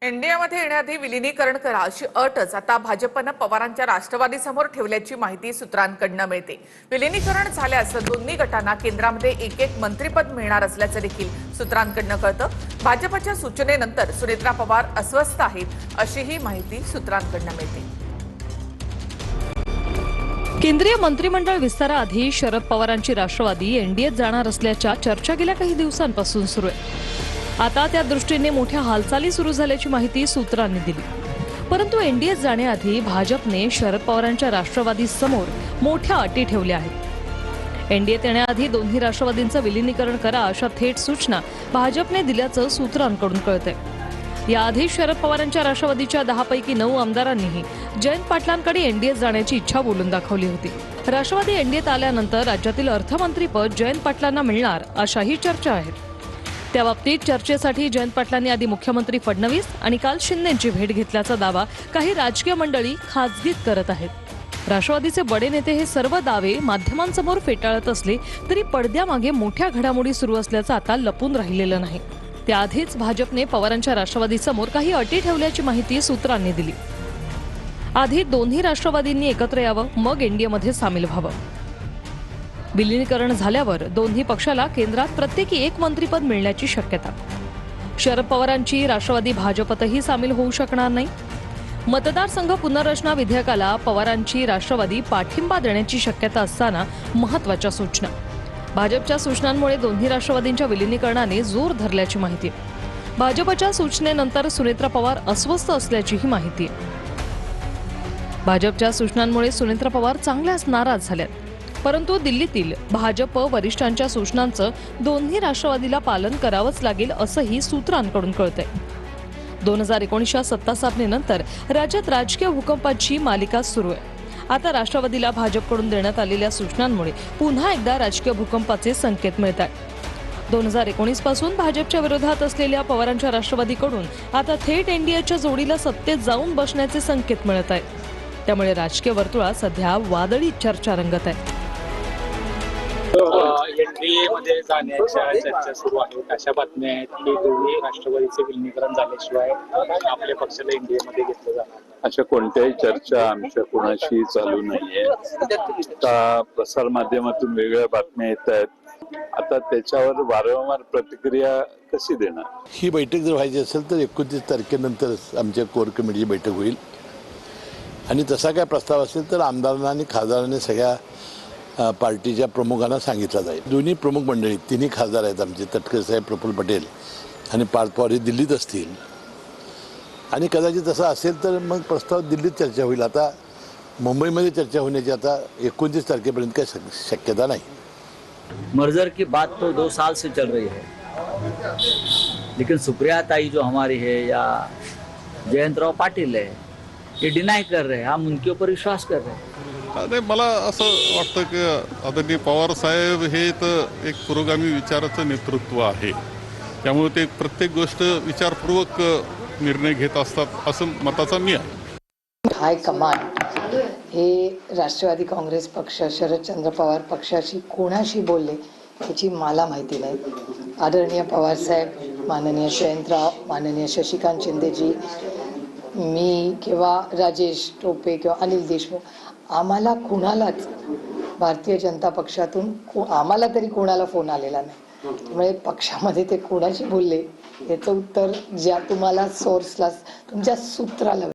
एनडीएमध्ये येण्याआधी विलीनीकरण करा अशी अटच आता भाजपनं पवारांच्या राष्ट्रवादीसमोर ठेवल्याची माहिती सूत्रांकडून मिळते। विलीनीकरण झाल्यास दोन्ही गटांना केंद्रामध्ये एक मंत्रिपद मिळणार असल्याचं देखील सूत्रांकडून कळतं। भाजपच्या सूचनेनंतर सुनेत्रा पवार अस्वस्थ आहेत अशीही माहिती सूत्रांकडून मिळते। केंद्रीय मंत्रिमंडळ विस्ताराआधी शरद पवारांची राष्ट्रवादी एनडीएत जाणार असल्याच्या चर्चा गेल्या काही दिवसांपासून सुरू आहे। आता त्या दृष्टीने मोठ्या हालचाली सुरू झाल्याची माहिती सूत्रांनी दिली। परंतु एनडीएत जाण्याआधी भाजपने शरद पवारांच्या राष्ट्रवादी समोर मोठ्या अटी ठेवल्या आहेत। एनडीएत येण्याआधी दोन्ही राष्ट्रवादींचं विलीनीकरण करा अशा थेट सूचना भाजपने दिल्याचं सूत्रांकडून कळतंय। याआधी शरद पवारांच्या राष्ट्रवादीच्या 10 पैकी 9 आमदारांनीही जयंत पाटलांकडे एनडीएत जाण्याची इच्छा बोलून दाखवली होती। राष्ट्रवादी एनडीएत आल्यानंतर राज्यातील अर्थमंत्रीपद जयंत पाटलांना मिळणार अशाही चर्चा आहेत। त्या बाबतीत चर्चेसाठी जयंत पाटलांनी आधी मुख्यमंत्री फडणवीस आणि काल शिंदेंची भेट घेतल्याचा दावा काही राजकीय मंडळी खासगीत करत आहेत। राष्ट्रवादीचे बडे नेते हे सर्व दावे माध्यमांसमोर फेटाळत असले तरी पडद्यामागे मोठ्या घडामोडी सुरू असल्याचं आता लपून राहिलेलं नाही। त्याआधीच भाजपने पवारांच्या राष्ट्रवादीसमोर काही अटी ठेवल्याची माहिती सूत्रांनी दिली। आधी दोन्ही राष्ट्रवादींनी एकत्र यावं, मग एनडीएमध्ये सामील व्हावं। विलीनीकरण झाल्यावर दोन्ही पक्षाला केंद्रात प्रत्येकी एक मंत्रिपद मिळण्याची शक्यता। शरद पवारांची राष्ट्रवादी भाजपतही सामील होऊ शकणार नाही। मतदारसंघ पुनर्रचना विधेयकाला पवारांची राष्ट्रवादी पाठिंबा देण्याची शक्यता असताना महत्त्वाच्या सूचना। भाजपच्या सूचनांमुळे दोन्ही राष्ट्रवादींच्या विलीनीकरणाने जोर धरल्याची माहिती आहे। भाजपच्या सूचनेनंतर सुनेत्रा पवार अस्वस्थ असल्याचीही माहिती आहे। भाजपच्या सूचनांमुळे सुनेत्रा पवार चांगल्याच नाराज झाल्यात। परंतु दिल्लीतील भाजप वरिष्ठांच्या सूचनांचं दोन्ही राष्ट्रवादीला पालन करावंच लागेल असंही सूत्रांकडून कळतंय। 2019च्या सत्ता स्थापनेनंतर राज्यात राजकीय भूकंपाची मालिका सुरू आहे। आता राष्ट्रवादीला भाजपकडून देण्यात आलेल्या सूचनांमुळे पुन्हा एकदा राजकीय भूकंपाचे संकेत मिळत आहेत। 2019 पासून भाजपच्या विरोधात असलेल्या पवारांच्या राष्ट्रवादीकडून आता थेट एनडीएच्या जोडीला सत्तेत जाऊन बसण्याचे संकेत मिळत आहेत। त्यामुळे राजकीय वर्तुळात सध्या वादळी चर्चा रंगत आहे। एनडीए मध्ये जाण्याच्या चर्चा सुरू आहेत। अशा बातम्या आहेत की दोन्ही राष्ट्रवादीचे विलीनीकरण झाल्याशिवाय आपल्या पक्षाला एनडीए मध्ये घेतलं जाणार। अशा कोणत्याही चर्चा आमच्या कोणाशी चालू नाहीये। आता प्रसार माध्यमातून वेगळ्या बातम्या येत आहेत। आता त्याच्यावर वारंवार प्रतिक्रिया कशी देणार? ही बैठक जर व्हायची असेल तर 29 तारखेनंतरच आमच्या कोर कमिटीची बैठक होईल आणि तसा काय प्रस्ताव असेल तर आमदारांना आणि खासदारांनी सगळ्या पार्टीच्या प्रमुखांना सांगितलं जाईल। दोन्ही प्रमुख मंडळी, तिन्ही खासदार आहेत आमचे, तटकरे साहेब, प्रफुल्ल पटेल आणि पार्थ पवार हे दिल्लीत असतील आणि कदाचित तसं असेल तर मग प्रस्ताव दिल्लीत चर्चा होईल। आता मुंबईमध्ये चर्चा होण्याची आता 29 तारखेपर्यंत काही शक्यता नाही। मर्जर की बात तो 2 साल से चल रही है, लेकिन सुप्रिया ताई जो हमारी है या जयंतराव पाटिल है ये डिनाय कर रहे हैं। हम उनके ऊपर विश्वास कर रहे हैं। नाही, मला असं वाटतं की आदरणीय पवार साहेब हे तर एक पुरोगामी विचाराचं नेतृत्व आहे, त्यामुळे ते प्रत्येक गोष्ट विचारपूर्वक निर्णय घेत असतात असं मताचा मी आहे। हायकमांड हे राष्ट्रवादी काँग्रेस पक्ष, शरदचंद्र पवार पक्षाशी कोणाशी बोलले याची मला माहिती नाही। आदरणीय पवार साहेब, माननीय जयंतराव, माननीय शशिकांत शिंदेजी, मी किंवा राजेश टोपे किंवा अनिल देशमुख, आम्हाला कुणालाच भारतीय जनता पक्षातून आम्हाला तरी कोणाला फोन आलेला नाही। त्यामुळे पक्षामध्ये ते कोणाशी बोलले याचं उत्तर ज्या तुम्हाला सोर्सला, तुमच्या सूत्राला